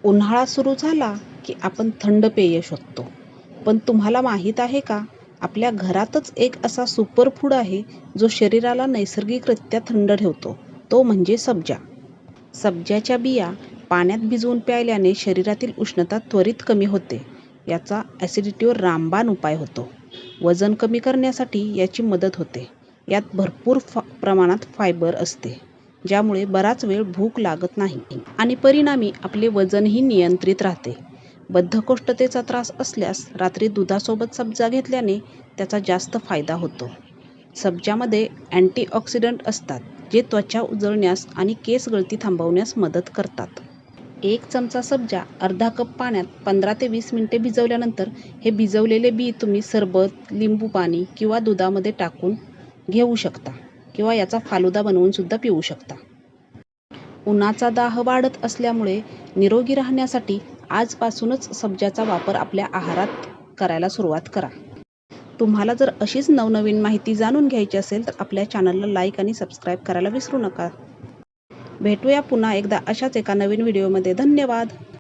उन्हाळा सुरू झाला की आपण थंड पेय शोधतो. पण तुम्हाला माहीत आहे का? आपल्या घरातच एक असा सुपर फूड आहे जो शरीराला नैसर्गिकरित्या थंड ठेवतो. तो म्हणजे सब्जा. सब्जाच्या बिया पाण्यात भिजवून प्यायल्याने शरीरातील उष्णता त्वरित कमी होते. याचा ॲसिडिटीवर रामबाण उपाय होतो. वजन कमी करण्यासाठी याची मदत होते. यात भरपूर प्रमाणात फायबर असते, ज्यामुळे बराच वेळ भूक लागत नाही आणि परिणामी आपले वजनही नियंत्रित राहते. बद्धकोष्ठतेचा त्रास असल्यास रात्री दुधासोबत सब्जा घेतल्याने त्याचा जास्त फायदा होतो. सब्जामध्ये अँटीऑक्सिडंट असतात, जे त्वचा उजळण्यास आणि केस गळती थांबवण्यास मदत करतात. 1 चमचा सब्जा अर्धा कप पाण्यात 15 ते 20 मिनिटे भिजवल्यानंतर हे भिजवलेले बी तुम्ही सरबत, लिंबू पाणी किंवा दुधामध्ये टाकून घेऊ शकता किंवा याचा फालुदा बनवून सुद्धा पिऊ शकता. उन्हाचा दाह वाढत असल्यामुळे निरोगी राहण्यासाठी आजपासूनच सब्जाचा वापर आपल्या आहारात करायला सुरुवात करा. तुम्हाला जर अशीच नवनवीन माहिती जाणून घ्यायची असेल तर आपल्या चॅनलला लाईक आणि सबस्क्राईब करायला विसरू नका. भेटूया पुन्हा एकदा अशाच एका नवीन व्हिडिओमध्ये. धन्यवाद.